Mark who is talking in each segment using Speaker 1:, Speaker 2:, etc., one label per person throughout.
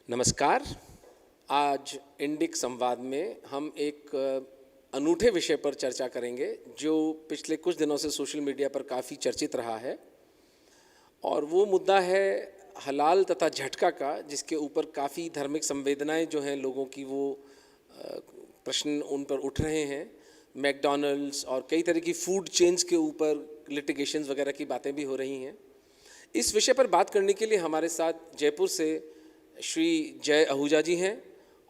Speaker 1: नमस्कार। आज इंडिक संवाद में हम एक अनूठे विषय पर चर्चा करेंगे जो पिछले कुछ दिनों से सोशल मीडिया पर काफ़ी चर्चित रहा है, और वो मुद्दा है हलाल तथा झटका का, जिसके ऊपर काफ़ी धार्मिक संवेदनाएं जो हैं लोगों की, वो प्रश्न उन पर उठ रहे हैं। मैकडॉनल्ड्स और कई तरह की फूड चेन्स के ऊपर लिटिगेशंस वगैरह की बातें भी हो रही हैं। इस विषय पर बात करने के लिए हमारे साथ जयपुर से श्री जय आहूजा जी हैं,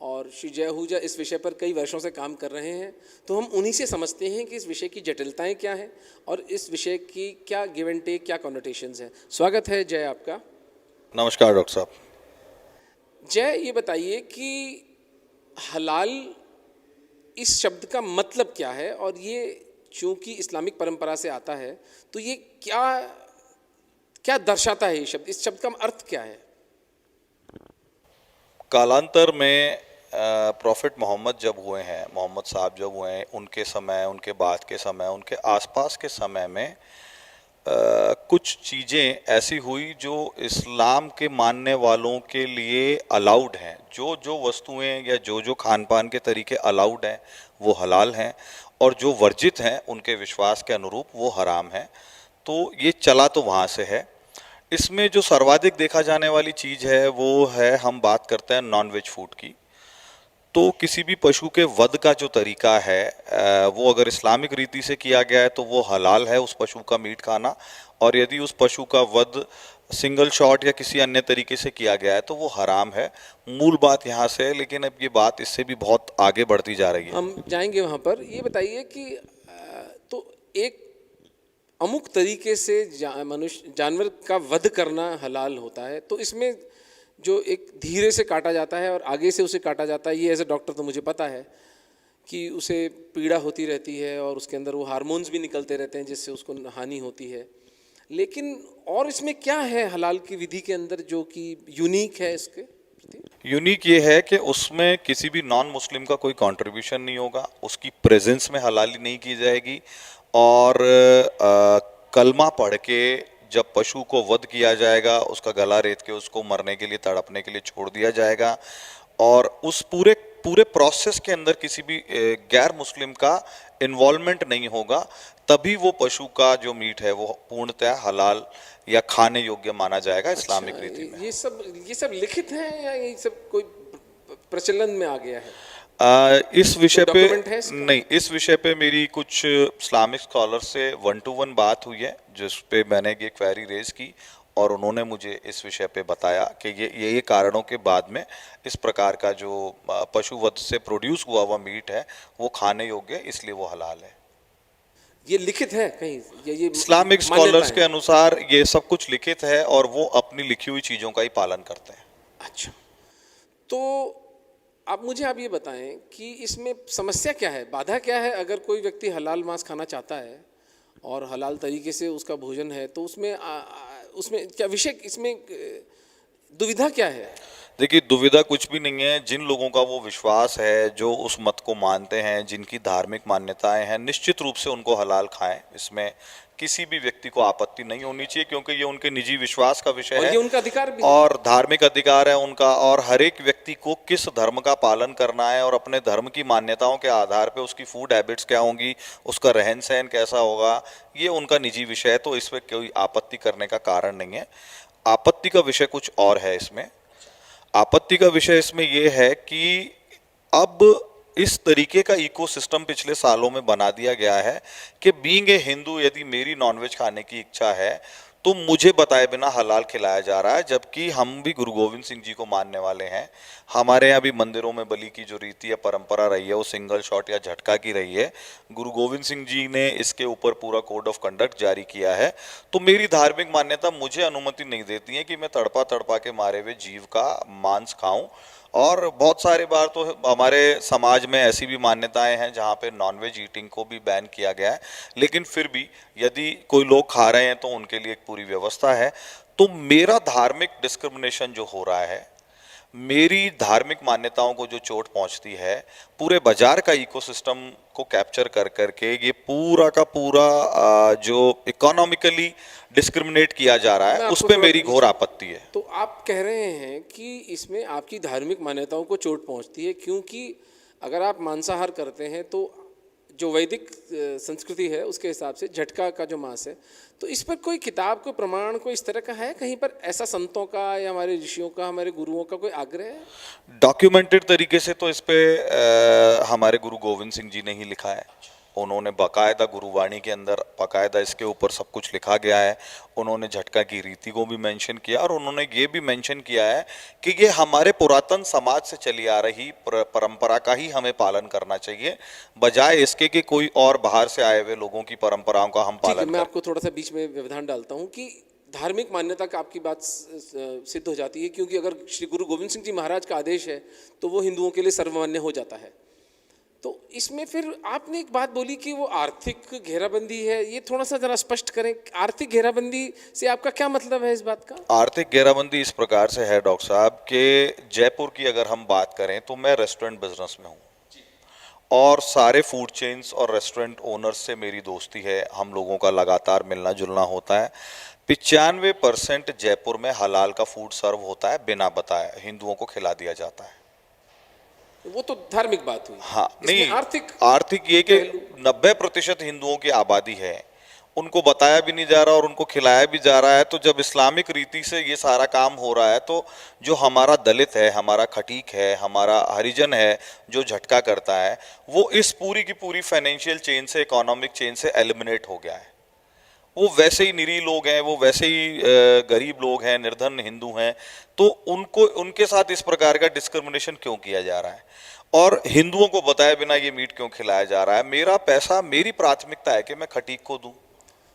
Speaker 1: और श्री जय आहूजा इस विषय पर कई वर्षों से काम कर रहे हैं। तो हम उन्हीं से समझते हैं कि इस विषय की जटिलताएं क्या हैं और इस विषय की क्या गिव एंड टेक, क्या कॉनोटेशंस हैं। स्वागत है जय आपका।
Speaker 2: नमस्कार डॉक्टर साहब।
Speaker 1: जय, ये बताइए कि हलाल इस शब्द का मतलब क्या है, और ये चूंकि इस्लामिक परंपरा से आता है तो ये क्या क्या दर्शाता है ये शब्द, इस शब्द का अर्थ क्या है?
Speaker 2: कालांतर में प्रॉफिट मोहम्मद जब हुए हैं, मोहम्मद साहब जब हुए हैं, उनके समय, उनके बाद के समय, उनके आसपास के समय में कुछ चीज़ें ऐसी हुई जो इस्लाम के मानने वालों के लिए अलाउड हैं। जो जो वस्तुएं या जो जो खान पान के तरीके अलाउड हैं वो हलाल हैं, और जो वर्जित हैं उनके विश्वास के अनुरूप वो हराम हैं। तो ये चला तो वहाँ से है। इसमें जो सर्वाधिक देखा जाने वाली चीज़ है वो है, हम बात करते हैं नॉन वेज फूड की। तो किसी भी पशु के वध का जो तरीका है वो अगर इस्लामिक रीति से किया गया है तो वो हलाल है, उस पशु का मीट खाना। और यदि उस पशु का वध सिंगल शॉट या किसी अन्य तरीके से किया गया है तो वो हराम है। मूल बात यहाँ से है, लेकिन अब ये बात इससे भी बहुत आगे बढ़ती जा रही है।
Speaker 1: हम जाएंगे वहाँ पर। ये बताइए कि तो एक अमुक तरीके से मनुष्य जानवर का वध करना हलाल होता है, तो इसमें जो एक धीरे से काटा जाता है और आगे से उसे काटा जाता है, ये एज ए डॉक्टर तो मुझे पता है कि उसे पीड़ा होती रहती है और उसके अंदर वो हार्मोन्स भी निकलते रहते हैं जिससे उसको हानि होती है। लेकिन और इसमें क्या है हलाल की विधि के अंदर जो कि यूनिक है इसके प्रति?
Speaker 2: यूनिक ये है कि उसमें किसी भी नॉन मुस्लिम का कोई कंट्रीब्यूशन नहीं होगा, उसकी प्रेजेंस में हलाली नहीं की जाएगी। और कलमा पढ़ के जब पशु को वध किया जाएगा, उसका गला रेत के उसको मरने के लिए, तड़पने के लिए छोड़ दिया जाएगा। और उस पूरे पूरे प्रोसेस के अंदर किसी भी गैर मुस्लिम का इन्वॉल्वमेंट नहीं होगा, तभी वो पशु का जो मीट है वो पूर्णतः हलाल या खाने योग्य माना जाएगा इस्लामिक रीति में।
Speaker 1: ये सब लिखित है या ये सब कोई प्रचलन में आ गया है?
Speaker 2: इस विषय पे
Speaker 1: नहीं,
Speaker 2: इस विषय पे मेरी कुछ इस्लामिक स्कॉलर से 1-to-1 बात हुई है, जिस पे मैंने ये क्वेरी रेज की, और उन्होंने मुझे इस विषय पे बताया कि ये कारणों के बाद में इस प्रकार का जो पशु वध से प्रोड्यूस हुआ हुआ मीट है वो खाने योग्य है, इसलिए वो हलाल है।
Speaker 1: ये लिखित है कहीं? ये
Speaker 2: इस्लामिक स्कॉलर्स के अनुसार ये सब कुछ लिखित है और वो अपनी लिखी हुई चीज़ों का ही पालन करते हैं।
Speaker 1: अच्छा, तो आप ये बताएं कि इसमें समस्या क्या है, बाधा क्या है? अगर कोई व्यक्ति हलाल मांस खाना चाहता है और हलाल तरीके से उसका भोजन है, तो उसमें क्या विषय, इसमें दुविधा क्या है?
Speaker 2: देखिए, दुविधा कुछ भी नहीं है। जिन लोगों का वो विश्वास है, जो उस मत को मानते हैं, जिनकी धार्मिक मान्यताएं हैं, निश्चित रूप से उनको हलाल खाएं। इसमें किसी भी व्यक्ति को आपत्ति नहीं होनी चाहिए, क्योंकि ये उनके निजी विश्वास का विषय है,
Speaker 1: ये उनका अधिकार भी
Speaker 2: और धार्मिक अधिकार है उनका। और हर एक व्यक्ति को किस धर्म का पालन करना है और अपने धर्म की मान्यताओं के आधार पर उसकी फूड हैबिट्स क्या होंगी, उसका रहन सहन कैसा होगा, ये उनका निजी विषय है। तो इस पर कोई आपत्ति करने का कारण नहीं है। आपत्ति का विषय कुछ और है। इसमें आपत्ति का विषय इसमें यह है कि अब इस तरीके का इकोसिस्टम पिछले सालों में बना दिया गया है कि बीइंग ए हिंदू, यदि मेरी नॉनवेज खाने की इच्छा है तो मुझे बताए बिना हलाल खिलाया जा रहा है, जबकि हम भी गुरु गोविंद सिंह जी को मानने वाले हैं। हमारे यहाँ भी मंदिरों में बलि की जो रीति या परंपरा रही है वो सिंगल शॉट या झटका की रही है। गुरु गोविंद सिंह जी ने इसके ऊपर पूरा कोड ऑफ कंडक्ट जारी किया है। तो मेरी धार्मिक मान्यता मुझे अनुमति नहीं देती है कि मैं तड़पा तड़पा के मारे हुए जीव का मांस खाऊं। और बहुत सारे बार तो हमारे समाज में ऐसी भी मान्यताएं हैं जहाँ पे नॉनवेज ईटिंग को भी बैन किया गया है, लेकिन फिर भी यदि कोई लोग खा रहे हैं तो उनके लिए एक पूरी व्यवस्था है। तो मेरा धार्मिक डिस्क्रिमिनेशन जो हो रहा है मेरी धार्मिक मान्यताओं को जो चोट पहुंचती है, पूरे बाजार का इकोसिस्टम को कैप्चर कर करके ये पूरा का पूरा जो इकोनॉमिकली डिस्क्रिमिनेट किया जा रहा
Speaker 1: मैं
Speaker 2: है, उस
Speaker 1: आपको
Speaker 2: पे
Speaker 1: थोड़ा
Speaker 2: मेरी घोर आपत्ति है।
Speaker 1: तो आप कह रहे हैं कि इसमें आपकी धार्मिक मान्यताओं को चोट पहुंचती है, क्योंकि अगर आप मांसाहार करते हैं तो जो वैदिक संस्कृति है उसके हिसाब से झटका का जो मांस है, तो इस पर कोई किताब, कोई प्रमाण, कोई इस तरह का है कहीं पर ऐसा, संतों का या हमारे ऋषियों का, हमारे गुरुओं का कोई आग्रह है?
Speaker 2: डॉक्यूमेंटेड तरीके से तो इस पे हमारे गुरु गोविंद सिंह जी ने ही लिखा है। उन्होंने बाकायदा गुरुवाणी के अंदर बाकायदा इसके ऊपर सब कुछ लिखा गया है। उन्होंने झटका की रीति को भी मेंशन किया और उन्होंने ये भी मेंशन किया है कि ये हमारे पुरातन समाज से चली आ रही परंपरा का ही हमें पालन करना चाहिए, बजाय इसके कि कोई और बाहर से आए हुए लोगों की परंपराओं का हम
Speaker 1: ठीक है,
Speaker 2: पालन
Speaker 1: मैं
Speaker 2: करें।
Speaker 1: आपको थोड़ा सा बीच में व्यवधान डालता हूँ कि धार्मिक मान्यता का आपकी बात सिद्ध हो जाती है, क्योंकि अगर श्री गुरु गोविंद सिंह जी महाराज का आदेश है तो वो हिंदुओं के लिए सर्वमान्य हो जाता है। तो इसमें फिर आपने एक बात बोली कि वो आर्थिक घेराबंदी है, ये थोड़ा सा जरा स्पष्ट करें। आर्थिक घेराबंदी से आपका क्या मतलब है इस बात का?
Speaker 2: आर्थिक घेराबंदी इस प्रकार से है डॉक्टर साहब कि जयपुर की अगर हम बात करें तो मैं रेस्टोरेंट बिजनेस में हूँ और सारे फूड चेन्स और रेस्टोरेंट ओनर्स से मेरी दोस्ती है, हम लोगों का लगातार मिलना जुलना होता है। 95% जयपुर में हलाल का फूड सर्व होता है, बिना बताए हिंदुओं को खिला दिया जाता है।
Speaker 1: वो तो धार्मिक बात हुई।
Speaker 2: हाँ,
Speaker 1: इसमें
Speaker 2: नहीं,
Speaker 1: आर्थिक
Speaker 2: आर्थिक ये कि 90% हिंदुओं की आबादी है, उनको बताया भी नहीं जा रहा और उनको खिलाया भी जा रहा है। तो जब इस्लामिक रीति से ये सारा काम हो रहा है तो जो हमारा दलित है, हमारा खटीक है, हमारा हरिजन है जो झटका करता है, वो इस पूरी की पूरी फाइनेंशियल चेन से, इकोनॉमिक चेन से एलिमिनेट हो गया है। वो वैसे ही निरीह लोग हैं, वो वैसे ही गरीब लोग हैं, निर्धन हिंदू हैं, तो उनको उनके साथ इस प्रकार का डिस्क्रिमिनेशन क्यों किया जा रहा है और हिंदुओं को बताए बिना ये मीट क्यों खिलाया जा रहा है? मेरा पैसा, मेरी प्राथमिकता है कि मैं खटीक को दूं।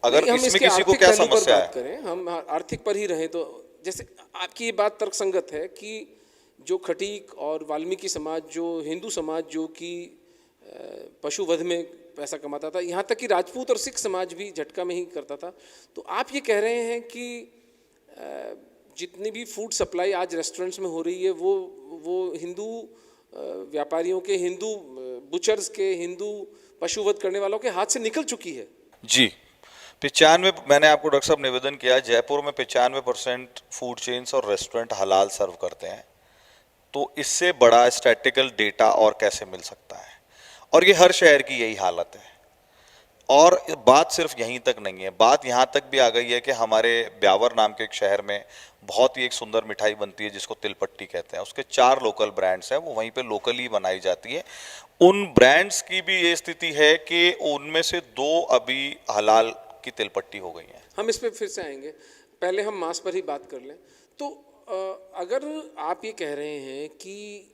Speaker 2: अगर
Speaker 1: हम
Speaker 2: इसमें
Speaker 1: इसके
Speaker 2: किसी को
Speaker 1: आर्थिक
Speaker 2: क्या
Speaker 1: पहलू पर
Speaker 2: समस्या
Speaker 1: बात
Speaker 2: है?
Speaker 1: करें, हम आर्थिक पर ही रहें तो जैसे आपकी ये बात तर्कसंगत है कि जो खटीक और वाल्मीकि समाज, जो हिंदू समाज जो कि पशु वध में पैसा कमाता था, यहाँ तक कि राजपूत और सिख समाज भी झटका में ही करता था, तो आप ये कह रहे हैं कि जितनी भी फूड सप्लाई आज रेस्टोरेंट्स में हो रही है वो हिंदू व्यापारियों के, हिंदू बुचर्स के, हिंदू पशुवध करने वालों के हाथ से निकल चुकी है?
Speaker 2: जी, 95, मैंने आपको डॉक्टर साहब निवेदन किया, जयपुर में 95% फूड चेन्स और रेस्टोरेंट हलाल सर्व करते हैं। तो इससे बड़ा स्टैटिकल डेटा और कैसे मिल सकता है? और ये हर शहर की यही हालत है। और बात सिर्फ यहीं तक नहीं है, बात यहाँ तक भी आ गई है कि हमारे ब्यावर नाम के एक शहर में बहुत ही एक सुंदर मिठाई बनती है जिसको तिलपट्टी कहते हैं। उसके 4 लोकल ब्रांड्स हैं, वो वहीं पे लोकली बनाई जाती है। उन ब्रांड्स की भी ये स्थिति है कि उनमें से 2 अभी हलाल की तिलपट्टी हो गई हैं।
Speaker 1: हम इस पे फिर से आएंगे, पहले हम मांस पर ही बात कर लें। तो अगर आप ये कह रहे हैं कि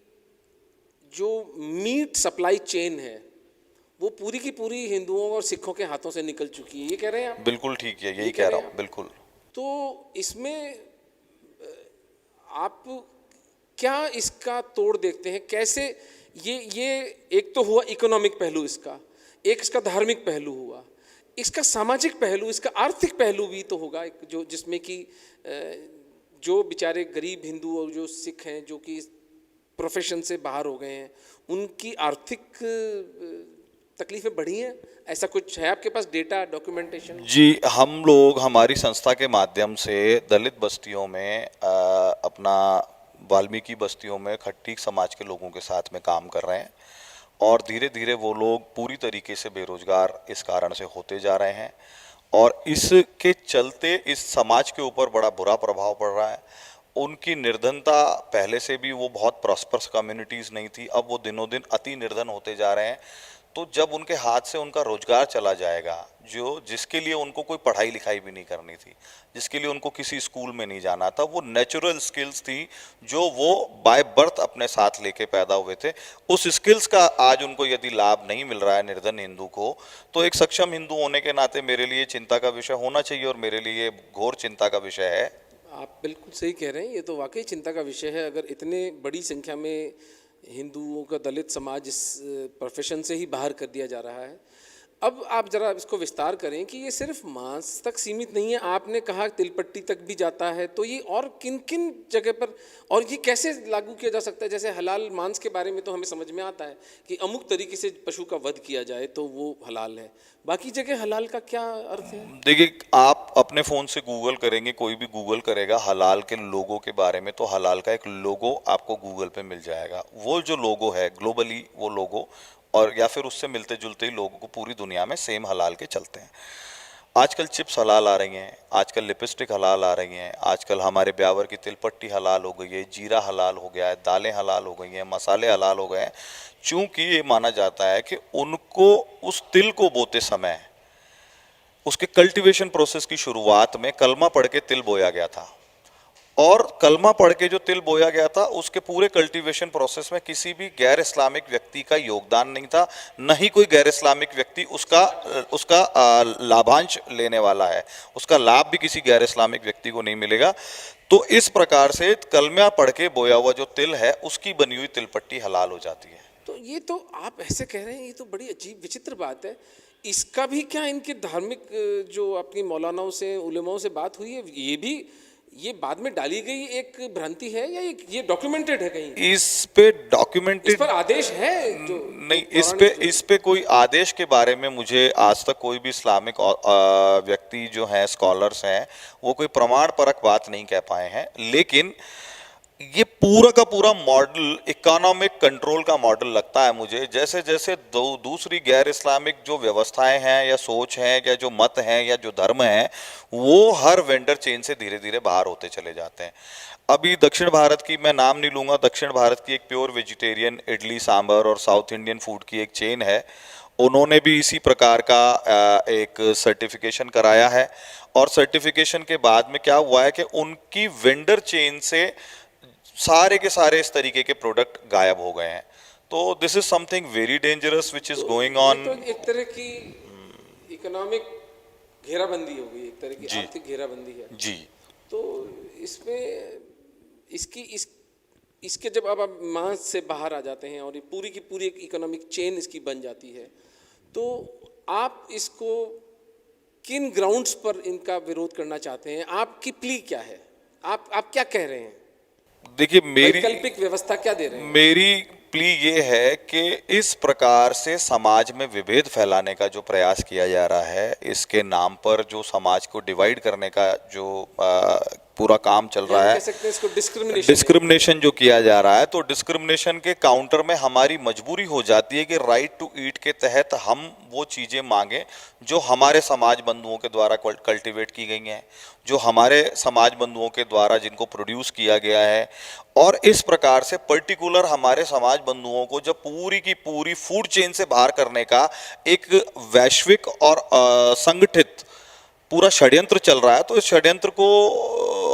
Speaker 1: जो मीट सप्लाई चेन है वो पूरी की पूरी हिंदुओं और सिखों के हाथों से निकल चुकी है, ये कह रहे हैं आप?
Speaker 2: बिल्कुल ठीक है, यही
Speaker 1: ये
Speaker 2: कह
Speaker 1: कह
Speaker 2: रहा
Speaker 1: रहे
Speaker 2: हूँ,
Speaker 1: हैं
Speaker 2: बिल्कुल।
Speaker 1: तो इसमें आप क्या इसका तोड़ देखते हैं? कैसे ये एक तो हुआ इकोनॉमिक पहलू इसका, एक इसका धार्मिक पहलू हुआ, इसका सामाजिक पहलू, इसका आर्थिक पहलू भी तो होगा एक, जो जिसमें कि जो बेचारे गरीब हिंदू और जो सिख हैं जो कि प्रोफेशन से बाहर हो गए हैं, उनकी आर्थिक तकलीफें बढ़ी हैं। ऐसा कुछ है आपके पास डेटा, डॉक्यूमेंटेशन?
Speaker 2: जी, हम लोग हमारी संस्था के माध्यम से दलित बस्तियों में अपना वाल्मीकि बस्तियों में खट्टीक समाज के लोगों के साथ में काम कर रहे हैं और धीरे धीरे वो लोग पूरी तरीके से बेरोजगार इस कारण से होते जा रहे हैं और इसके चलते इस समाज के ऊपर बड़ा बुरा प्रभाव पड़ रहा है। उनकी निर्धनता, पहले से भी वो बहुत प्रॉस्पर्स कम्युनिटीज़ नहीं थी, अब वो दिनों दिन अति निर्धन होते जा रहे हैं। तो जब उनके हाथ से उनका रोजगार चला जाएगा, जो जिसके लिए उनको कोई पढ़ाई लिखाई भी नहीं करनी थी, जिसके लिए उनको किसी स्कूल में नहीं जाना था, वो नेचुरल स्किल्स थी जो वो बाय बर्थ अपने साथ लेके पैदा हुए थे, उस स्किल्स का आज उनको यदि लाभ नहीं मिल रहा है निर्धन हिंदू को, तो एक सक्षम हिंदू होने के नाते मेरे लिए चिंता का विषय होना चाहिए और मेरे लिए घोर चिंता का विषय है।
Speaker 1: आप बिल्कुल सही कह रहे हैं, ये तो वाकई चिंता का विषय है। अगर इतने बड़ी संख्या में हिंदुओं का दलित समाज इस प्रोफेशन से ही बाहर कर दिया जा रहा है। अब आप जरा इसको विस्तार करें कि ये सिर्फ मांस तक सीमित नहीं है, आपने कहा तिलपट्टी तक भी जाता है, तो ये और किन किन जगह पर, और ये कैसे लागू किया जा सकता है? जैसे हलाल मांस के बारे में तो हमें समझ में आता है कि अमुक तरीके से पशु का वध किया जाए तो वो हलाल है, बाकी जगह हलाल का क्या अर्थ है?
Speaker 2: देखिए, आप अपने फ़ोन से गूगल करेंगे, कोई भी गूगल करेगा हलाल के लोगो के बारे में, तो हलाल का एक लोगो आपको गूगल पे मिल जाएगा। वो जो लोगो है ग्लोबली, वो लोगो और या फिर उससे मिलते जुलते ही लोगों को पूरी दुनिया में सेम हलाल के चलते हैं। आजकल चिप्स हलाल आ रही हैं, आजकल लिपस्टिक हलाल आ रही हैं, आजकल हमारे ब्यावर की तिलपट्टी हलाल हो गई है, जीरा हलाल हो गया है, दालें हलाल हो गई हैं, मसाले हलाल हो गए हैं। चूंकि ये माना जाता है कि उनको उस तिल को बोते समय उसके कल्टीवेशन प्रोसेस की शुरुआत में कलमा पढ़ के तिल बोया गया था, और कलमा पढ़ के जो तिल बोया गया था उसके पूरे कल्टीवेशन प्रोसेस में किसी भी गैर इस्लामिक व्यक्ति का योगदान नहीं था, न ही कोई गैर इस्लामिक व्यक्ति उसका उसका लाभांश लेने वाला है, उसका लाभ भी किसी गैर इस्लामिक व्यक्ति को नहीं मिलेगा। तो इस प्रकार से कलमा पढ़ के बोया हुआ जो तिल है उसकी बनी हुई तिलपट्टी हलाल हो जाती है।
Speaker 1: तो ये तो आप ऐसे कह रहे हैं, ये तो बड़ी अजीब विचित्र बात है। इसका भी क्या इनके धार्मिक जो अपनी मौलानाओं से उलेमाओं से बात हुई है? ये भी ये बाद में डाली गई एक भ्रांति है या ये डॉक्यूमेंटेड है कहीं?
Speaker 2: इस पे
Speaker 1: इस
Speaker 2: डॉक्यूमेंटेड
Speaker 1: पर आदेश है जो
Speaker 2: नहीं,
Speaker 1: जो
Speaker 2: इस पे कोई आदेश के बारे में मुझे आज तक कोई भी इस्लामिक व्यक्ति जो है, स्कॉलर्स हैं, वो कोई प्रमाण परक बात नहीं कह पाए हैं। लेकिन ये पूरा का पूरा मॉडल इकोनॉमिक कंट्रोल का मॉडल लगता है मुझे। जैसे जैसे दूसरी गैर इस्लामिक जो व्यवस्थाएं हैं या सोच हैं या जो मत हैं या जो धर्म हैं, वो हर वेंडर चेन से धीरे धीरे बाहर होते चले जाते हैं। अभी दक्षिण भारत की, मैं नाम नहीं लूंगा, दक्षिण भारत की एक प्योर वेजिटेरियन इडली सांभर और साउथ इंडियन फूड की एक चेन है, उन्होंने भी इसी प्रकार का एक सर्टिफिकेशन कराया है। और सर्टिफिकेशन के बाद में क्या हुआ है कि उनकी वेंडर चेन से सारे के सारे इस तरीके के प्रोडक्ट गायब हो गए हैं। तो this is something very dangerous which is going on.
Speaker 1: तो एक तरह की इकोनॉमिक घेराबंदी हो गई, एक तरह की आर्थिक घेराबंदी है
Speaker 2: जी।
Speaker 1: तो इसमें इसके जब अब आप मांस से बाहर आ जाते हैं और ये पूरी की पूरी एक इकोनॉमिक चेन इसकी बन जाती है, तो आप इसको किन ग्राउंड्स पर इनका विरोध करना चाहते हैं? आपकी प्ली क्या है? आप क्या कह रहे हैं?
Speaker 2: देखिए,
Speaker 1: वैकल्पिक व्यवस्था क्या दे रहे हैं?
Speaker 2: मेरी प्ली ये है कि इस प्रकार से समाज में विभेद फैलाने का जो प्रयास किया जा रहा है, इसके नाम पर जो समाज को डिवाइड करने का जो पूरा काम चल रहा है,
Speaker 1: कह सकते हैं इसको
Speaker 2: डिस्क्रिमिनेशन जो किया जा रहा है, तो डिस्क्रिमिनेशन के काउंटर में हमारी मजबूरी हो जाती है कि राइट टू ईट के तहत हम वो चीज़ें मांगें जो हमारे समाज बंधुओं के द्वारा कल्टीवेट की गई हैं, जो हमारे समाज बंधुओं के द्वारा जिनको प्रोड्यूस किया गया है। और इस प्रकार से पर्टिकुलर हमारे समाज बंधुओं को जब पूरी की पूरी फूड चेन से बाहर करने का एक वैश्विक और संगठित पूरा षड्यंत्र चल रहा है, तो इस षड्यंत्र को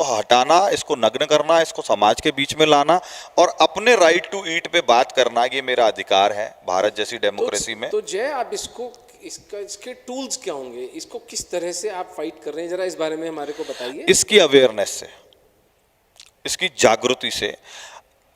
Speaker 2: हटाना, इसको नग्न करना, इसको समाज के बीच में लाना और अपने राइट टू ईट पे बात करना, ये मेरा अधिकार है भारत जैसी डेमोक्रेसी में।
Speaker 1: तो जय, आप इसके टूल्स क्या होंगे? इसको किस तरह से आप फाइट कर रहे हैं, जरा इस बारे में हमारे को बताइए।
Speaker 2: इसकी अवेयरनेस से, इसकी जागृति से,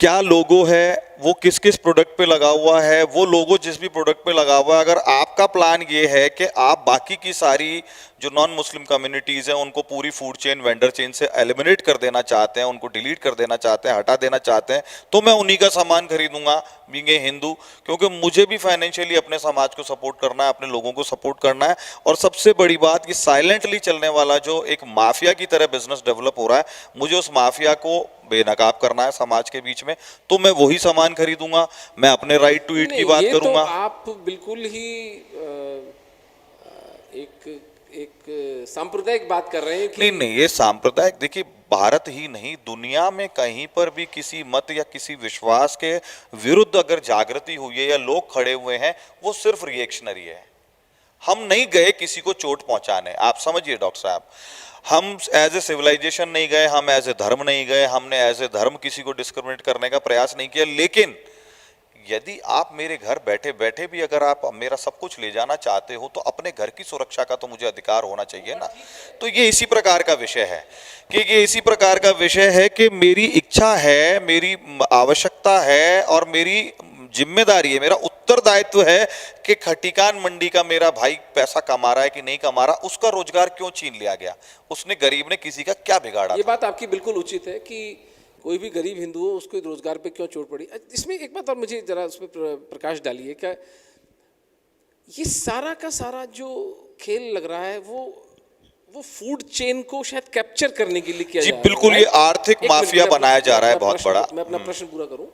Speaker 2: क्या लोगो है, वो किस किस प्रोडक्ट पे लगा हुआ है, वो लोगो जिस भी प्रोडक्ट पे लगा हुआ है, अगर आपका प्लान ये है कि आप बाकी की सारी जो नॉन मुस्लिम कम्युनिटीज़ हैं उनको पूरी फूड चेन, वेंडर चेन से एलिमिनेट कर देना चाहते हैं, उनको डिलीट कर देना चाहते हैं, हटा देना चाहते हैं, तो मैं उन्हीं का सामान खरीदूंगा बीइंग ए हिंदू, क्योंकि मुझे भी फाइनेंशियली अपने समाज को सपोर्ट करना है, अपने लोगों को सपोर्ट करना है। और सबसे बड़ी बात कि साइलेंटली चलने वाला जो एक माफिया की तरह बिजनेस डेवलप हो रहा है, मुझे उस माफिया को बेनकाब करना है समाज के बीच में, तो मैं वही सामान खरीदूंगा, मैं अपने राइट टू ईट की बात करूंगा।
Speaker 1: तो आप बिल्कुल ही एक सांप्रदायिक बात कर रहे हैं कि
Speaker 2: नहीं, ये सांप्रदायिक, देखिए, भारत ही नहीं, दुनिया में कहीं पर भी किसी मत या किसी विश्वास के विरुद्ध अगर जागृति हुई है या लोग खड़े हुए हैं, वो सिर्फ रिएक्शनरी है। हम नहीं गए किसी को चोट पहुंचाने, आप समझिए डॉक्टर साहब, हम एज ए सिविलाइजेशन नहीं गए, हम एज ए धर्म नहीं गए, हमने एज ए धर्म किसी को डिस्क्रिमिनेट करने का प्रयास नहीं किया। लेकिन यदि आप मेरे घर बैठे बैठे भी अगर आप मेरा सब कुछ ले जाना चाहते हो, तो अपने घर की सुरक्षा का तो मुझे अधिकार होना चाहिए ना। तो ये इसी प्रकार का विषय है कि मेरी इच्छा है, मेरी आवश्यकता है और मेरी जिम्मेदारी है, मेरा उत्तरदायित्व है कि खटीकान मंडी का मेरा भाई पैसा कमा रहा है कि नहीं कमा रहा, उसका रोजगार क्यों छीन लिया गया, उसने गरीब ने किसी का क्या बिगाड़ा
Speaker 1: ये
Speaker 2: था?
Speaker 1: बात आपकी बिल्कुल उचित है कि कोई भी गरीब हिंदू हो उसको रोजगार पे क्यों चोट पड़ी। इसमें एक बात और मुझे जरा उस पर प्रकाश डालिए, क्या ये सारा का सारा जो खेल लग रहा है वो फूड चेन को शायद कैप्चर करने के लिए किया
Speaker 2: जी
Speaker 1: जा रहा है,
Speaker 2: बिल्कुल, ये
Speaker 1: right?
Speaker 2: आर्थिक
Speaker 1: एक मिनट,
Speaker 2: माफिया
Speaker 1: मैं
Speaker 2: बनाया जा रहा है
Speaker 1: अपना
Speaker 2: बहुत
Speaker 1: प्रश्न-
Speaker 2: बड़ा।
Speaker 1: मैं अपना प्रश्न पूरा करूं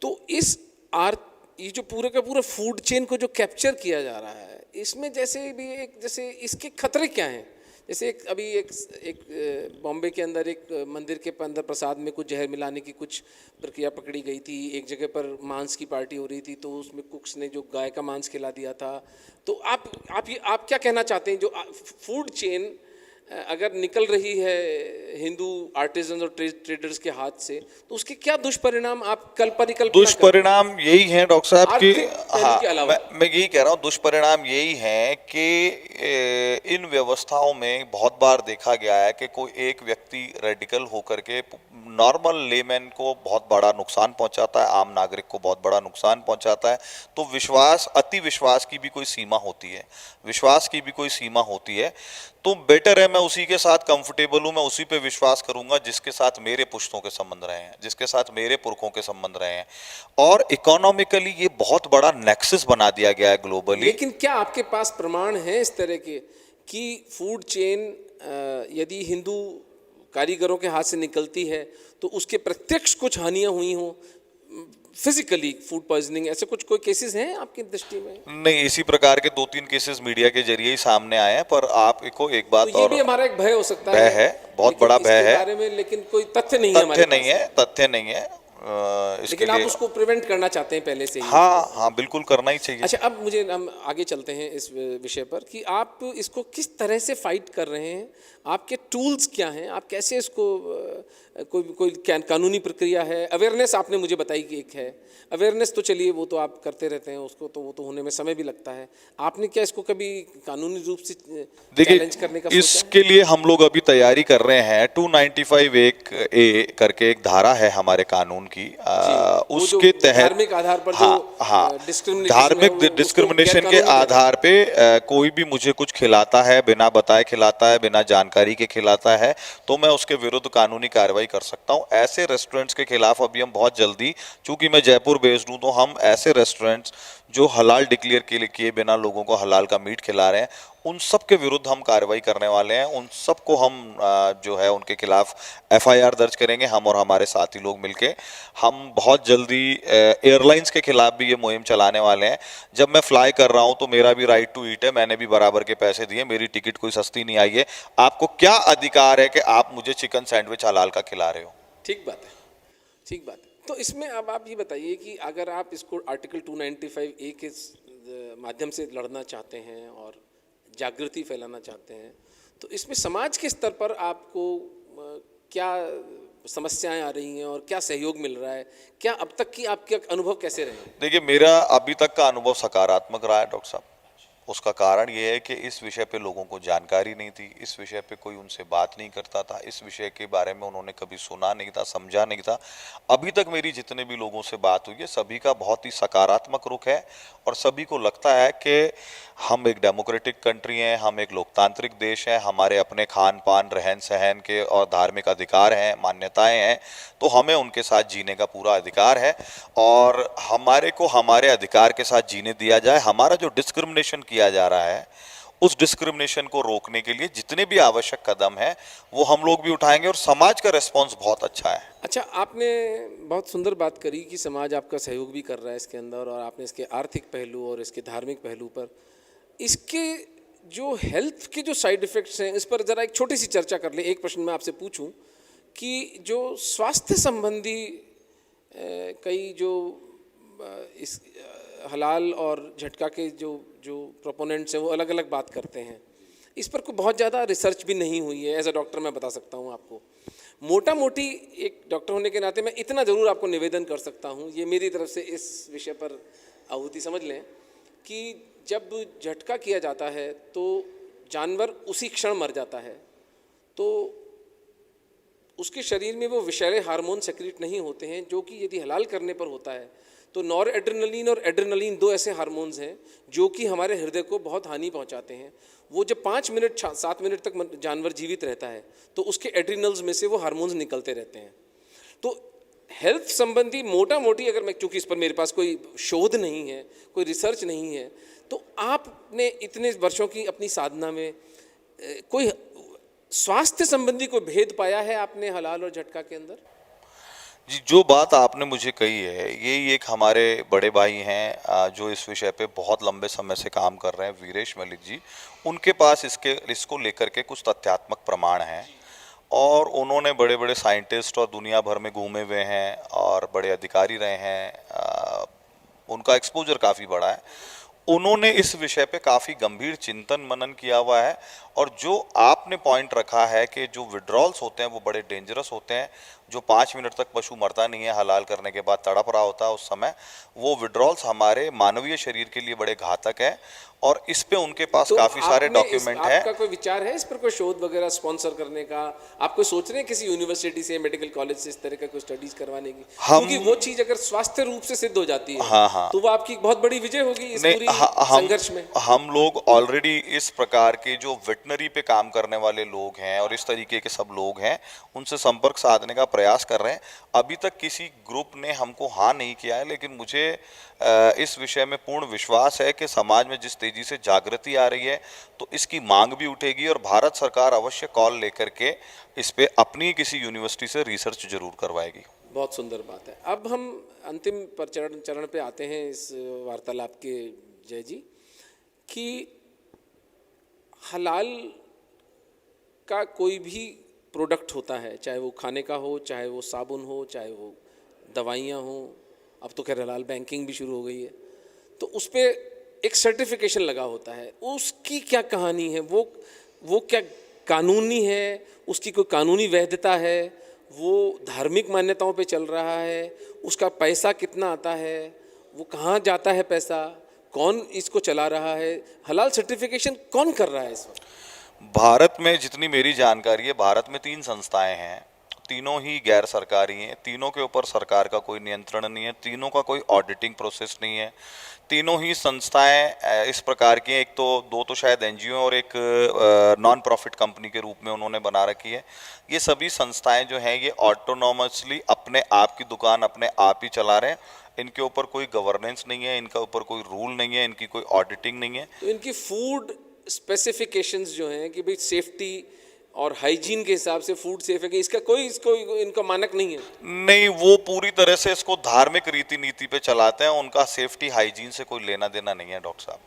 Speaker 1: तो ये जो पूरे का पूरा फूड चेन को जो कैप्चर किया जा रहा है, इसमें जैसे भी एक जैसे इसके खतरे क्या हैं। जैसे एक बॉम्बे के अंदर एक मंदिर के अंदर प्रसाद में कुछ जहर मिलाने की कुछ प्रक्रिया पकड़ी गई थी। एक जगह पर मांस की पार्टी हो रही थी तो उसमें कुक्स ने जो गाय का मांस खिला दिया था। तो आप क्या कहना चाहते हैं, जो फूड चेन अगर निकल रही है हिंदू आर्टिजन और ट्रेडर्स के हाथ से, तो उसके क्या दुष्परिणाम आप परिकल्पना करते हैं?
Speaker 2: दुष्परिणाम यही है डॉक्टर साहब कि
Speaker 1: आर्थिक पहलू
Speaker 2: हाँ,
Speaker 1: के अलावा?
Speaker 2: मैं यही कह रहा हूँ, दुष्परिणाम यही है कि इन व्यवस्थाओं में बहुत बार देखा गया है कि कोई एक व्यक्ति रेडिकल होकर के नॉर्मल लेमैन को बहुत बड़ा नुकसान पहुंचाता है, आम नागरिक को बहुत बड़ा नुकसान पहुंचाता है। तो विश्वास, अति विश्वास की भी कोई सीमा होती है, विश्वास की भी कोई सीमा होती है। तो बेटर है मैं उसी के साथ कंफर्टेबल हूं, मैं उसी पे विश्वास करूंगा जिसके साथ मेरे पुश्तों के संबंध रहे हैं, जिसके साथ मेरे पुरखों के संबंध रहे हैं। और इकोनॉमिकली ये बहुत बड़ा नेक्सस बना दिया गया है ग्लोबली।
Speaker 1: लेकिन क्या आपके पास प्रमाण है इस तरह के कि फूड चेन यदि हिंदू कारीगरों के हाथ से निकलती है तो उसके प्रत्यक्ष कुछ हानियां हुई हों, फिजिकली फूड पॉइजनिंग, ऐसे कुछ कोई केसेस हैं आपकी दृष्टि में?
Speaker 2: नहीं, इसी प्रकार के 2-3 केसेस मीडिया के जरिए ही सामने आए हैं, पर आपको एक बात
Speaker 1: तो ये
Speaker 2: और,
Speaker 1: भी हमारा एक भय हो सकता
Speaker 2: भय है, बहुत
Speaker 1: लेकिन
Speaker 2: बड़ा भय
Speaker 1: इसके
Speaker 2: है।
Speaker 1: बारे में लेकिन कोई तथ्य नहीं है हमारे
Speaker 2: तथ्य नहीं
Speaker 1: पास।
Speaker 2: है, तथ्य नहीं है। इसके
Speaker 1: लेकिन आप
Speaker 2: लिए
Speaker 1: उसको प्रिवेंट करना चाहते हैं पहले से ही।
Speaker 2: हाँ हाँ बिल्कुल करना ही चाहिए।
Speaker 1: अच्छा, अब हम आगे चलते हैं इस विषय पर कि आप इसको किस तरह से फाइट कर रहे हैं, आपके टूल्स क्या हैं, आप कैसे इसको कोई कानूनी प्रक्रिया है, अवेयरनेस आपने मुझे बताई कि एक है अवेयरनेस, तो चलिए वो तो आप करते रहते हैं, उसको तो वो तो होने में समय भी लगता है। आपने क्या इसको कभी कानूनी रूप से चैलेंज करने का
Speaker 2: देखिए,
Speaker 1: सोचा है?
Speaker 2: इसके लिए हम लोग अभी तैयारी कर रहे हैं। 295 एक ए करके एक धारा है हमारे कानून की,
Speaker 1: वो जो
Speaker 2: उसके तहत
Speaker 1: धार्मिक आधार पर
Speaker 2: हाँ
Speaker 1: जो
Speaker 2: हाँ
Speaker 1: डिस्क्रिमिनेशन है,
Speaker 2: धार्मिक
Speaker 1: उसको
Speaker 2: डिस्क्रिमिनेशन के
Speaker 1: गैरकानूनी कहते हैं।
Speaker 2: आधार पे कोई भी मुझे कुछ खिलाता है, बिना बताए खिलाता है, बिना जानकारी के खिलाता है, तो मैं उसके विरुद्ध कानूनी कार्रवाई कर सकता हूं। ऐसे रेस्टोरेंट्स के खिलाफ अभी हम बहुत जल्दी, चूंकि मैं जयपुर बेस्ड हूं, तो हम ऐसे रेस्टोरेंट्स जो हलाल डिक्लेयर किए बिना लोगों को हलाल का मीट खिला रहे हैं, उन सब के विरुद्ध हम कार्रवाई करने वाले हैं। उन सबको हम जो है उनके खिलाफ एफआईआर दर्ज करेंगे, हम और हमारे साथी लोग मिलके। हम बहुत जल्दी एयरलाइंस के खिलाफ भी ये मुहिम चलाने वाले हैं। जब मैं फ्लाई कर रहा हूं तो मेरा भी राइट टू ईट है, मैंने भी बराबर के पैसे दिए, मेरी टिकट कोई सस्ती नहीं आई है। आपको क्या अधिकार है कि आप मुझे चिकन सैंडविच हलाल का खिला रहे हो?
Speaker 1: ठीक बात है, ठीक बात है। तो इसमें अब आप ये बताइए कि अगर आप इसको आर्टिकल 295 ए के माध्यम से लड़ना चाहते हैं और जागृति फैलाना चाहते हैं, तो इसमें समाज के स्तर पर आपको क्या समस्याएं आ रही हैं और क्या सहयोग मिल रहा है, क्या अब तक की आपके अनुभव कैसे रहे?
Speaker 2: देखिए, मेरा अभी तक का अनुभव सकारात्मक रहा है डॉक्टर साहब। उसका कारण ये है कि इस विषय पे लोगों को जानकारी नहीं थी, इस विषय पे कोई उनसे बात नहीं करता था, इस विषय के बारे में उन्होंने कभी सुना नहीं था, समझा नहीं था। अभी तक मेरी जितने भी लोगों से बात हुई है, सभी का बहुत ही सकारात्मक रुख है और सभी को लगता है कि हम एक डेमोक्रेटिक कंट्री हैं, हम एक लोकतांत्रिक देश हैं, हमारे अपने खान पान, रहन सहन के और धार्मिक अधिकार हैं, मान्यताएं हैं, तो हमें उनके साथ जीने का पूरा अधिकार है और हमारे को हमारे अधिकार के साथ जीने दिया जाए। हमारा जो डिस्क्रिमिनेशन किया जा रहा है, उस डिस्क्रिमिनेशन को रोकने के लिए जितने भी आवश्यक कदम हैं वो हम लोग भी उठाएंगे और समाज का रिस्पॉन्स बहुत अच्छा है।
Speaker 1: अच्छा, आपने बहुत सुंदर बात करी कि समाज आपका सहयोग भी कर रहा है इसके अंदर, और आपने इसके आर्थिक पहलू और इसके धार्मिक पहलू पर, इसके जो हेल्थ के जो साइड इफ़ेक्ट्स हैं इस पर ज़रा एक छोटी सी चर्चा कर लें। एक प्रश्न मैं आपसे पूछूं कि जो स्वास्थ्य संबंधी कई जो इस हलाल और झटका के जो प्रोपोनेंट्स हैं वो अलग अलग बात करते हैं, इस पर कोई बहुत ज़्यादा रिसर्च भी नहीं हुई है। एज अ डॉक्टर मैं बता सकता हूँ आपको, मोटा मोटी एक डॉक्टर होने के नाते मैं इतना ज़रूर आपको निवेदन कर सकता हूँ, ये मेरी तरफ से इस विषय पर आहुति समझ लें कि जब झटका किया जाता है तो जानवर उसी क्षण मर जाता है, तो उसके शरीर में वो विषैले हार्मोन सेक्रेट नहीं होते हैं, जो कि यदि हलाल करने पर होता है तो नॉर एड्रेनलिन और एड्रेनलिन दो ऐसे हार्मोन्स हैं जो कि हमारे हृदय को बहुत हानि पहुंचाते हैं। वो जब 5 मिनट 7 मिनट तक जानवर जीवित रहता है तो उसके एड्रिनल्स में से वो हार्मोन्स निकलते रहते हैं। तो हेल्थ संबंधी मोटा मोटी, अगर मैं, क्योंकि इस पर मेरे पास कोई शोध नहीं है, कोई रिसर्च नहीं है, तो आपने इतने वर्षों की अपनी साधना में कोई स्वास्थ्य संबंधी कोई भेद पाया है आपने हलाल और झटका के अंदर?
Speaker 2: जी, जो बात आपने मुझे कही है, यही एक हमारे बड़े भाई हैं जो इस विषय पे बहुत लंबे समय से काम कर रहे हैं, वीरेश मलिक जी। उनके पास इसको लेकर के कुछ तथ्यात्मक प्रमाण हैं और उन्होंने बड़े बड़े साइंटिस्ट और दुनिया भर में घूमे हुए हैं और बड़े अधिकारी रहे हैं। उनका एक्सपोजर काफ़ी बड़ा है। उन्होंने इस विषय पे काफ़ी गंभीर चिंतन मनन किया हुआ है और जो आपने पॉइंट रखा है कि जो विड्रॉल्स होते हैं वो बड़े डेंजरस होते हैं। जो 5 मिनट तक पशु मरता नहीं है, हलाल करने के बाद तड़प रहा होता है उस समय, वो विड्रॉल्स हमारे मानवीय शरीर के लिए बड़े घातक है और इस पे उनके पास
Speaker 1: तो
Speaker 2: काफ़ी सारे
Speaker 1: आपने
Speaker 2: डॉक्यूमेंट है।
Speaker 1: आपका कोई विचार है इस पर, कोई शोध वगैरह स्पॉन्सर करने का? आप कोई सोच रहे हैं किसी यूनिवर्सिटी से, मेडिकल कॉलेज से इस तरह का कोई स्टडीज करवाने की? क्योंकि वो चीज अगर स्वास्थ्य रूप से सिद्ध हो जाती है,
Speaker 2: हाँ हाँ,
Speaker 1: तो वो आपकी बहुत बड़ी विजय होगी इस
Speaker 2: नहीं,
Speaker 1: पूरी
Speaker 2: हम
Speaker 1: संघर्ष में।
Speaker 2: हम लोग ऑलरेडी इस प्रकार के जो वेटनरी पे काम करने वाले लोग हैं और इस तरीके के सब लोग हैं, उनसे संपर्क साधने का प्रयास कर रहे हैं। अभी तक किसी ग्रुप ने हमको हाँ नहीं किया है, लेकिन मुझे इस विषय में पूर्ण विश्वास है कि समाज में जिस तेजी से जागृति आ रही है तो इसकी मांग भी उठेगी और भारत सरकार अवश्य कॉल लेकर के इस पे अपनी किसी यूनिवर्सिटी से रिसर्च जरूर करवाएगी।
Speaker 1: बहुत सुंदर बात है। अब हम अंतिम पर चरण पे आते हैं इस वार्तालाप के, जय जी, कि हलाल का कोई भी प्रोडक्ट होता है, चाहे वो खाने का हो, चाहे वो साबुन हो, चाहे वो दवाइयाँ हो, अब तो खैर हलाल बैंकिंग भी शुरू हो गई है, तो उस पर एक सर्टिफिकेशन लगा होता है। उसकी क्या कहानी है? वो क्या कानूनी है? उसकी कोई कानूनी वैधता है? वो धार्मिक मान्यताओं पे चल रहा है? उसका पैसा कितना आता है? वो कहाँ जाता है पैसा? कौन इसको चला रहा है? हलाल सर्टिफिकेशन कौन कर रहा है इस वक्त?
Speaker 2: भारत में जितनी मेरी जानकारी है, भारत में 3 संस्थाएं हैं, तीनों ही गैर सरकारी हैं, तीनों के ऊपर सरकार का कोई नियंत्रण नहीं है, तीनों का कोई ऑडिटिंग प्रोसेस नहीं है। तीनों ही संस्थाएं इस प्रकार की हैं, एक तो 2 तो शायद एनजीओ और एक नॉन प्रॉफिट कंपनी के रूप में उन्होंने बना रखी है। ये सभी संस्थाएं जो हैं ये ऑटोनॉमसली अपने आप की दुकान अपने आप ही चला रहे हैं। इनके ऊपर कोई गवर्नेंस नहीं है, इनका ऊपर कोई रूल नहीं है, इनकी कोई ऑडिटिंग नहीं है।
Speaker 1: तो इनकी फूड स्पेसिफिकेशंस जो हैं कि भाई सेफ्टी और हाइजीन के हिसाब से फूड सेफ है, कि इसका कोई इसको इनका मानक नहीं है?
Speaker 2: नहीं, वो पूरी तरह से इसको धार्मिक रीति नीति पे चलाते हैं। उनका सेफ्टी हाइजीन से कोई लेना देना नहीं है डॉक्टर साहब।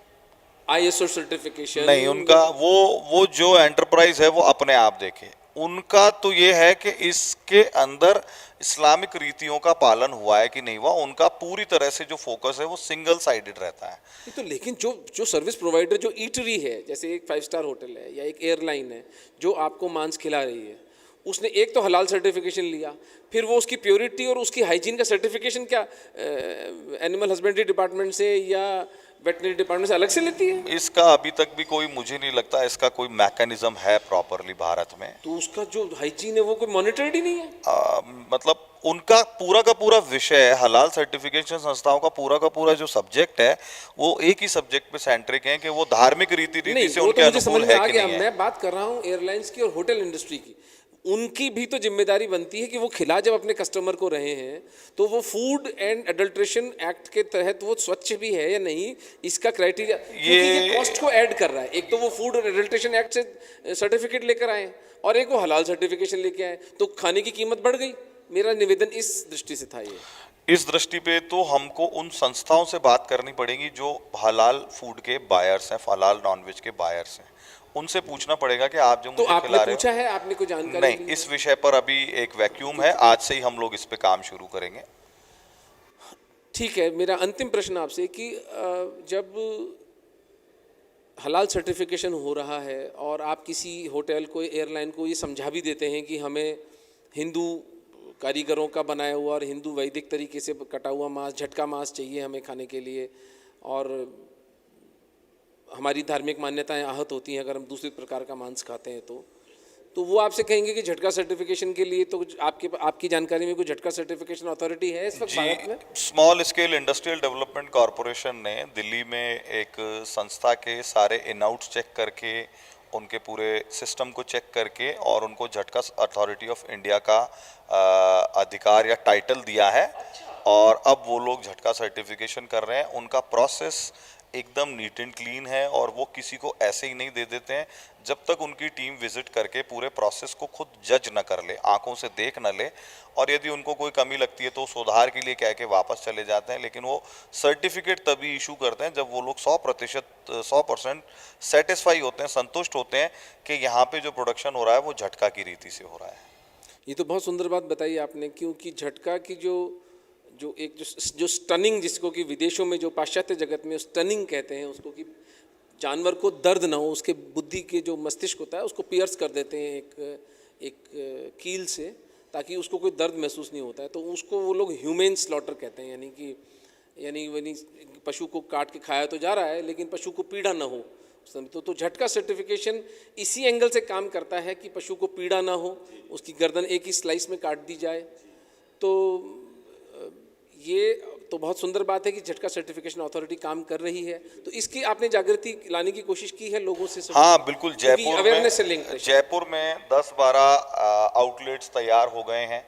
Speaker 1: आईएसओ सर्टिफिकेशन
Speaker 2: नहीं, उनका वो जो एंटरप्राइज है वो अपने आप देखे। उनका तो ये है कि इसके अंदर इस्लामिक रीतियों का पालन हुआ है कि नहीं हुआ। उनका पूरी तरह से जो फोकस है वो सिंगल साइडेड रहता है।
Speaker 1: तो लेकिन जो सर्विस प्रोवाइडर, जो ईटरी है, जैसे एक 5 स्टार होटल है या एक एयरलाइन है जो आपको मांस खिला रही है, उसने एक तो हलाल सर्टिफिकेशन लिया, फिर वो उसकी प्योरिटी और उसकी हाइजीन का सर्टिफिकेशन क्या एनिमल हस्बेंड्री डिपार्टमेंट से या वेटनरी डिपार्टमेंट से अलग से लेती है?
Speaker 2: इसका अभी तक भी कोई, मुझे नहीं लगता इसका कोई मैकेनिज्म है प्रॉपरली भारत में।
Speaker 1: तो उसका जो हाइजीन है वो कोई मॉनिटर्ड ही नहीं है।
Speaker 2: मतलब उनका पूरा का पूरा विषय, हलाल सर्टिफिकेशन संस्थाओं का पूरा जो सब्जेक्ट है वो एक ही सब्जेक्ट पे सेंट्रिक है कि वो धार्मिक रीति रीति से
Speaker 1: वो
Speaker 2: उनके
Speaker 1: तो मुझे
Speaker 2: अनुकूल
Speaker 1: समझ में
Speaker 2: है
Speaker 1: आ
Speaker 2: कि
Speaker 1: गया।
Speaker 2: नहीं है।
Speaker 1: मैं बात कर रहा हूँ एयरलाइंस की और होटल इंडस्ट्री की। उनकी भी तो जिम्मेदारी बनती है कि वो खिला जब अपने कस्टमर को रहे हैं तो वो फूड एंड एडल्ट्रेशन एक्ट के तहत वो स्वच्छ भी है या नहीं, इसका क्राइटेरिया, ये कॉस्ट को ऐड कर रहा है। एक तो वो फूड और एडल्ट्रेशन एक्ट से सर्टिफिकेट लेकर आए और एक वो हलाल सर्टिफिकेशन लेके आए, तो खाने की कीमत बढ़ गई। मेरा निवेदन इस दृष्टि से था। ये
Speaker 2: इस दृष्टि पे तो हमको उन संस्थाओं से बात करनी पड़ेगी जो हलाल फूड के बायर्स हैं, हलाल नॉनवेज के बायर्स हैं। उनसे पूछना पड़ेगा कि आप जो
Speaker 1: तो
Speaker 2: मुझे
Speaker 1: आपने
Speaker 2: खिला रहे
Speaker 1: पूछा
Speaker 2: हो।
Speaker 1: है, आपने कोई जानकारी
Speaker 2: नहीं,
Speaker 1: ली?
Speaker 2: इस विषय पर अभी एक वैक्यूम है। आज से ही हम लोग इस पे काम शुरू करेंगे।
Speaker 1: ठीक है। मेरा अंतिम प्रश्न आपसे कि जब हलाल सर्टिफिकेशन हो रहा है और आप किसी होटल को, एयरलाइन को ये समझा भी देते हैं कि हमें हिंदू कारीगरों का बनाया हुआ और हिंदू वैदिक तरीके से कटा हुआ मांस, झटका मांस चाहिए हमें खाने के लिए, और हमारी धार्मिक मान्यताएं आहत होती हैं अगर हम दूसरे प्रकार का मांस खाते हैं, तो वो आपसे कहेंगे कि झटका सर्टिफिकेशन के लिए तो आपकी जानकारी में कोई झटका सर्टिफिकेशन अथॉरिटी है इस वक्त भारत में?
Speaker 2: Small scale industrial development corporation ने दिल्ली में एक संस्था के सारे इनआउट्स चेक करके, उनके पूरे सिस्टम को चेक करके और उनको झटका अथॉरिटी ऑफ इंडिया का अधिकार या टाइटल दिया है। और अब वो लोग झटका सर्टिफिकेशन कर रहे हैं। उनका प्रोसेस एकदम नीट एंड क्लीन है और वो किसी को ऐसे ही नहीं दे देते हैं जब तक उनकी टीम विजिट करके पूरे प्रोसेस को खुद जज न कर ले, आंखों से देख न ले, और यदि उनको कोई कमी लगती है तो सुधार के लिए कह के वापस चले जाते हैं। लेकिन वो सर्टिफिकेट तभी इशू करते हैं जब वो लोग 100% सेटिस्फाई होते हैं, संतुष्ट होते हैं कि यहाँ पे जो प्रोडक्शन हो रहा है वो झटका की रीति से हो रहा है।
Speaker 1: ये तो बहुत सुंदर बात बताई आपने, क्योंकि झटका की जो स्टनिंग, जिसको कि विदेशों में जो पाश्चात्य जगत में स्टनिंग कहते हैं उसको, कि जानवर को दर्द ना हो, उसके बुद्धि के जो मस्तिष्क होता है उसको पियर्स कर देते हैं एक कील से, ताकि उसको कोई दर्द महसूस नहीं होता है। तो उसको वो लोग ह्यूमेन स्लॉटर कहते हैं, यानी पशु को काट के खाया तो जा रहा है लेकिन पशु को पीड़ा ना हो। तो झटका सर्टिफिकेशन इसी एंगल से काम करता है कि पशु को पीड़ा ना हो, उसकी गर्दन एक ही स्लाइस में काट दी जाए। तो ये तो बहुत सुंदर बात है कि झटका सर्टिफिकेशन अथॉरिटी काम कर रही है। तो इसकी आपने जागृति लाने की कोशिश की है लोगों से?
Speaker 2: हाँ बिल्कुल,
Speaker 1: जयपुर
Speaker 2: में 10-12 आउटलेट्स तैयार हो गए हैं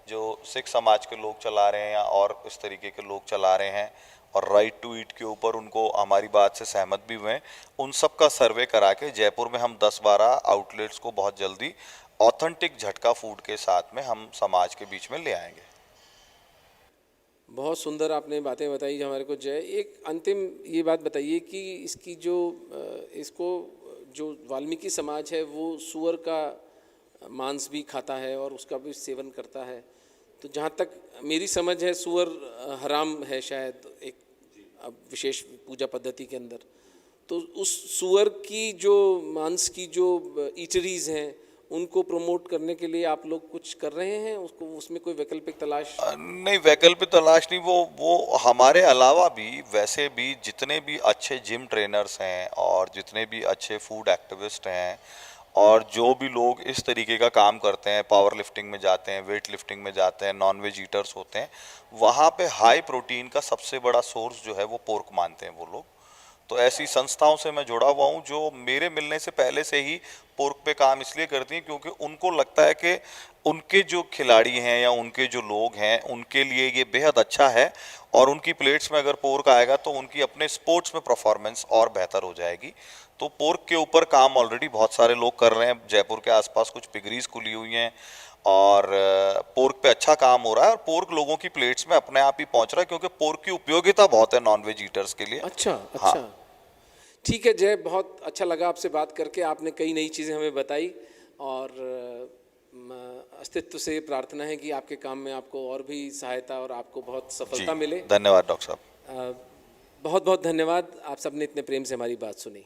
Speaker 2: जो सिख समाज के लोग चला रहे हैं और इस तरीके के लोग चला रहे हैं, और राइट टू ईट के ऊपर उनको हमारी बात से सहमत भी हुए हैं। उन सब का सर्वे करा के जयपुर में हम 10-12 आउटलेट्स को बहुत जल्दी ऑथेंटिक झटका फूड के साथ में हम समाज के बीच में ले आएंगे।
Speaker 1: बहुत सुंदर आपने बातें बताई हमारे को जय। एक अंतिम ये बात बताइए कि इसकी इसको जो वाल्मीकि समाज है वो सुअर का मांस भी खाता है और उसका भी सेवन करता है। तो जहाँ तक मेरी समझ है सुअर हराम है शायद एक विशेष पूजा पद्धति के अंदर। तो उस सुअर की जो मांस की जो ईटरीज हैं उनको प्रमोट करने के लिए आप लोग कुछ कर रहे हैं? उसमें कोई वैकल्पिक तलाश?
Speaker 2: नहीं, वैकल्पिक तलाश नहीं। वो हमारे अलावा भी वैसे भी जितने भी अच्छे जिम ट्रेनर्स हैं और जितने भी अच्छे फूड एक्टिविस्ट हैं और जो भी लोग इस तरीके का काम करते हैं, पावर लिफ्टिंग में जाते हैं, वेट लिफ्टिंग में जाते हैं, नॉन वेज ईटर्स होते हैं, वहाँ पे हाई प्रोटीन का सबसे बड़ा सोर्स जो है वो पोर्क मानते हैं वो लोग। तो ऐसी संस्थाओं से मैं जुड़ा हुआ हूँ जो मेरे मिलने से पहले से ही पोर्क पे काम इसलिए करती हैं क्योंकि उनको लगता है कि उनके जो खिलाड़ी हैं या उनके जो लोग हैं उनके लिए ये बेहद अच्छा है, और उनकी प्लेट्स में अगर पोर्क आएगा तो उनकी अपने स्पोर्ट्स में परफॉर्मेंस और बेहतर हो जाएगी। तो पोर्क के ऊपर काम ऑलरेडी बहुत सारे लोग कर रहे हैं। जयपुर के आसपास कुछ पिगरीज खुली हुई हैं और पोर्क पे अच्छा काम हो रहा है, और पोर्क लोगों की प्लेट्स में अपने आप ही पहुंच रहा है क्योंकि पोर्क की उपयोगिता बहुत है नॉनवेज ईटर्स के लिए।
Speaker 1: अच्छा।
Speaker 2: हाँ।
Speaker 1: ठीक है जय, बहुत अच्छा लगा आपसे बात करके। आपने कई नई चीज़ें हमें बताई और अस्तित्व से प्रार्थना है कि आपके काम में आपको और भी सहायता और आपको बहुत सफलता मिले।
Speaker 2: धन्यवाद डॉक्टर साहब।
Speaker 1: बहुत बहुत धन्यवाद। आप सबने इतने प्रेम से हमारी बात सुनी।